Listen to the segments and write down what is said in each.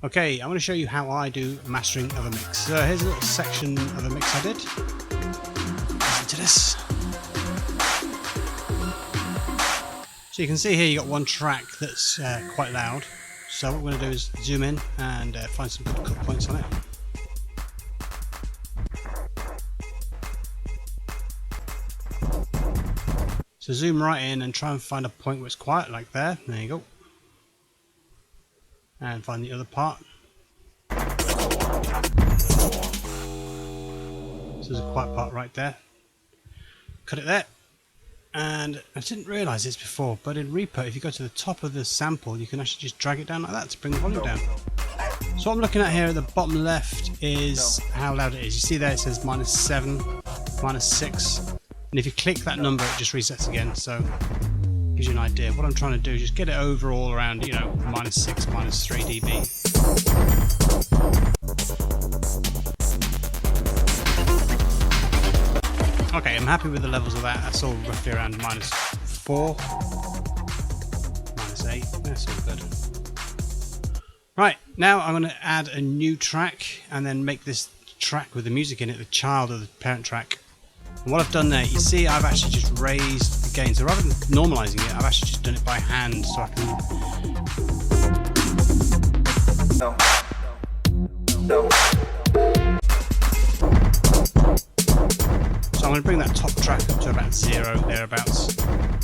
Okay, I'm going to show you how I do mastering of a mix. So here's a little section of a mix I did. Listen to this. So you can see here you got one track that's quite loud. So what we're going to do is zoom in and find some good cut points on it. So zoom right in and try and find a point where it's quiet, like there. There you go. And find the other part. So there's a quiet part right there. Cut it there. And I didn't realise this before, but in Reaper, if you go to the top of the sample, you can actually just drag it down like that to bring the volume down. So what I'm looking at here at the bottom left is how loud it is. You see there it says -7, -6. And if you click that number, it just resets again. So gives you an idea. What I'm trying to do is just get it overall around, you know, -6, -3 dB. Okay, I'm happy with the levels of that. That's all roughly around -4, -8. That's all good. Right, now I'm going to add a new track and then make this track with the music in it the child of the parent track. And what I've done there, you see I've actually just raised the gain. So rather than normalizing it, I've actually just done it by hand so I can... So I'm going to bring that top track up to about 0, thereabouts.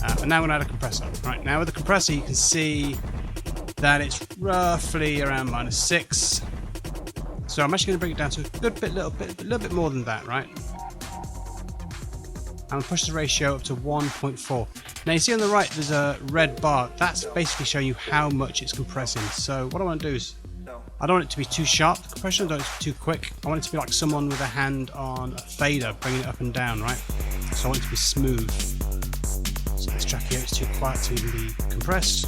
And now I'm going to add a compressor. Right, now with the compressor you can see that it's roughly around -6. So I'm actually going to bring it down to a little bit more than that, right? And push the ratio up to 1.4. Now you see on the right there's a red bar. That's basically showing you how much it's compressing. So what I want to do is, I don't want it to be too sharp, the compression, I don't want it to be too quick. I want it to be like someone with a hand on a fader, bringing it up and down, right? So I want it to be smooth. So this track here is too quiet to even be compressed.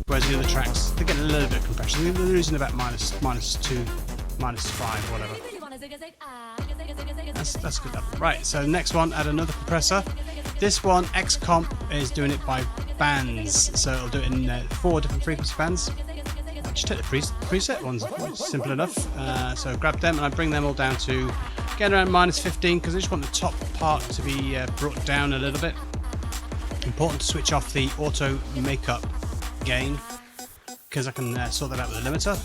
Whereas the other tracks, they're getting a little bit of compression. They're losing about -2, -5, whatever. That's good enough. Right, so next one, add another compressor. This one, XComp, is doing it by bands, so it'll do it in 4 different frequency bands. Just take the preset ones, simple enough. So grab them and I bring them all down to get around -15 because I just want the top part to be brought down a little bit. Important to switch off the auto makeup gain because I can sort that out with a limiter.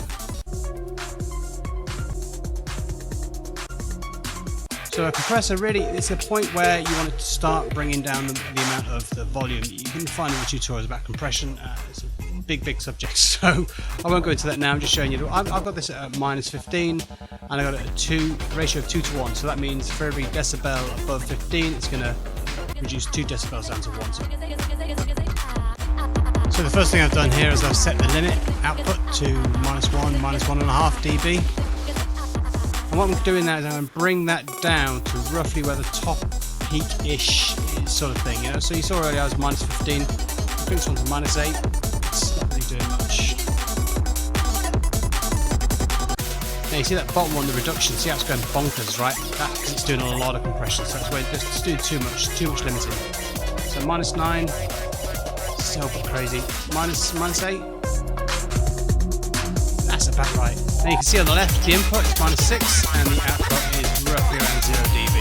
So a compressor really, it's a point where you want it to start bringing down the amount of the volume. You can find in the tutorials about compression. It's a big subject, so I won't go into that now. I'm just showing you. I've got this at -15 and I got it at a ratio of 2 to 1. So that means for every decibel above 15, it's going to reduce 2 decibels down to 1. So the first thing I've done here is I've set the limit output to -1, -1.5 dB. And what I'm doing now is I'm going to bring that down to roughly where the top peak-ish sort of thing, you know. So you saw earlier I was -15, bring this one to -8, it's not really doing much. Now you see that bottom one, the reduction, see how it's going bonkers, right? That's because it's doing a lot of compression, so that's where it's doing too much limiting. So -9, so crazy, -8. That's about right. Now you can see on the left the input is -6 and the output is roughly around 0 dB.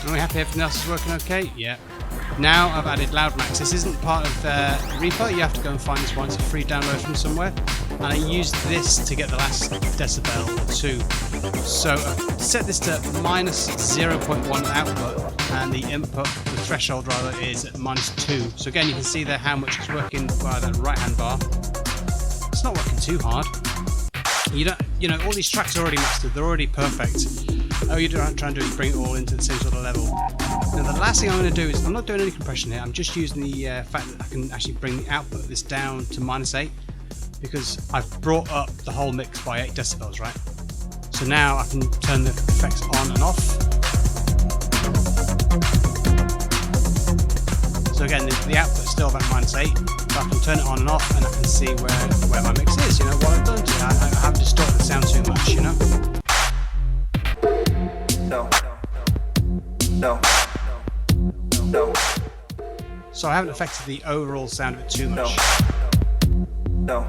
Are we happy everything else is working okay? Yeah. Now I've added Loudmax. This isn't part of Reaper, you have to go and find this one. It's a free download from somewhere. And I used this to get the last decibel too. So I've set this to -0.1 output and the input, the threshold rather, is at -2. So again you can see there how much it's working via that right hand bar. It's not working too hard. You know, all these tracks are already mastered, they're already perfect. All you're trying to do is bring it all into the same sort of level. Now the last thing I'm going to do is, I'm not doing any compression here, I'm just using the fact that I can actually bring the output of this down to -8 because I've brought up the whole mix by 8 decibels, right? So now I can turn the effects on and off. So again, the output is still about -8, but I can turn it on and off and I can see where my mix is, you know, what I've done to it. I haven't distorted the sound too much, you know? so I haven't affected the overall sound of it too much. No.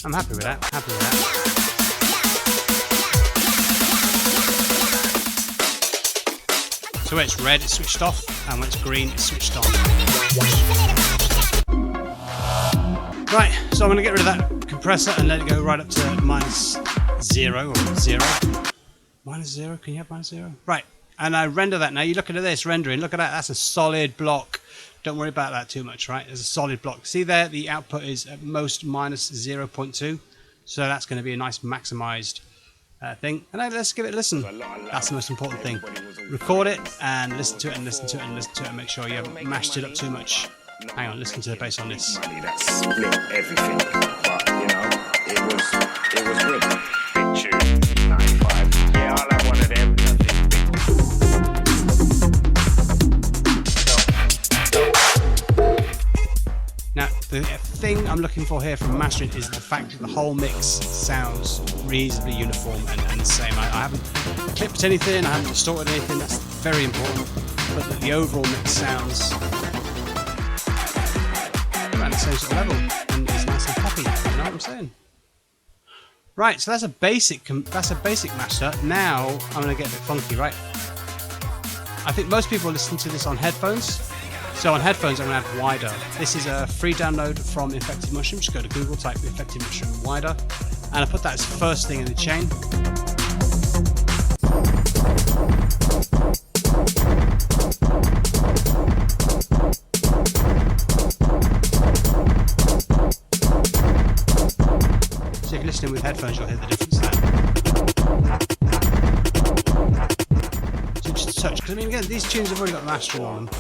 I'm happy with that. So when it's red, it's switched off, and when it's green, it's switched on. Right, so I'm going to get rid of that compressor and let it go right up to -0 or 0. -0? Can you have -0? Right, and I render that now. You look at this rendering, look at that, that's a solid block. Don't worry about that too much, right? There's a solid block. See there, the output is at most -0.2. So that's going to be a nice maximized thing. And let's give it a listen. That's the most important thing. Record it and listen to it and listen to it and listen to it and make sure you haven't mashed it up too much. Hang on, listen to the bass on this. That split everything, but you know, it was good. Big tune, 95. Yeah, all I wanted everything. Now, the thing I'm looking for here from mastering is the fact that the whole mix sounds reasonably uniform and the same. I haven't clipped anything, I haven't distorted anything, that's very important, but that the overall mix sounds around the same sort of level and is nice and poppy, you know what I'm saying? Right, so that's a basic master. Now I'm going to get a bit funky, right? I think most people listen to this on headphones. So on headphones, I'm going to add wider. This is a free download from Effective Mushroom. Just go to Google, type Effective Mushroom wider, and I put that as first thing in the chain. So if you're listening with headphones, you'll hear the difference there. So just a touch, because I mean, again, these tunes have already got mastering on them.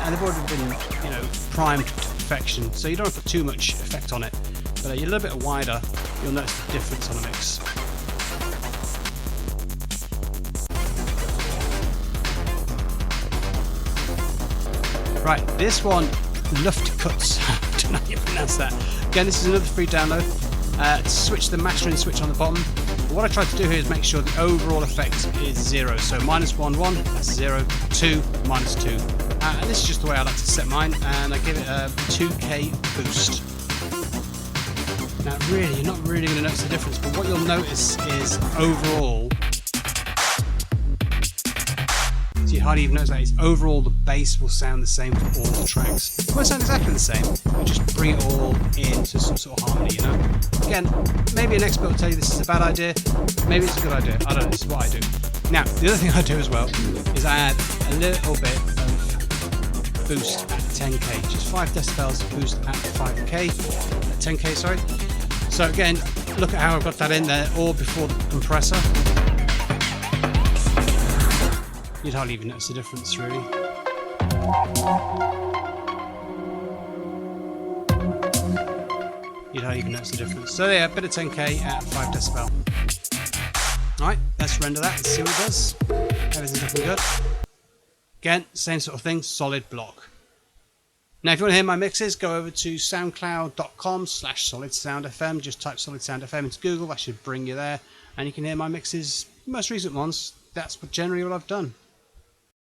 And they've already been, you know, primed to perfection, so you don't have to put too much effect on it. But you're a little bit wider, you'll notice the difference on the mix. Right, this one, Luftkuts. I don't know how you pronounce that. Again, this is another free download. Switch the mastering switch on the bottom. But what I tried to do here is make sure the overall effect is 0. So -1, 1, that's 0, 2, -2. And this is just the way I like to set mine, and I give it a 2K boost. Now really, you're not really going to notice the difference, but what you'll notice is overall, so you hardly even notice that, is overall the bass will sound the same for all the tracks. It won't sound exactly the same, but just bring it all into some sort of harmony, you know? Again, maybe an expert will tell you this is a bad idea, maybe it's a good idea, I don't know, this is what I do. Now, the other thing I do as well is I add a little bit of boost at 10k, just 5 decibels boost at 5k, at 10k, sorry. So again, look at how I've got that in there, all before the compressor. You'd hardly even notice the difference, really. You'd hardly even notice the difference. So yeah, a bit of 10k at 5 decibel. Alright, let's render that and see what it does. Everything's looking good. Again, same sort of thing, solid block. Now, if you want to hear my mixes, go over to soundcloud.com/solidsoundfm. Just type Solid Sound FM into Google, that should bring you there. And you can hear my mixes, most recent ones. That's generally all I've done.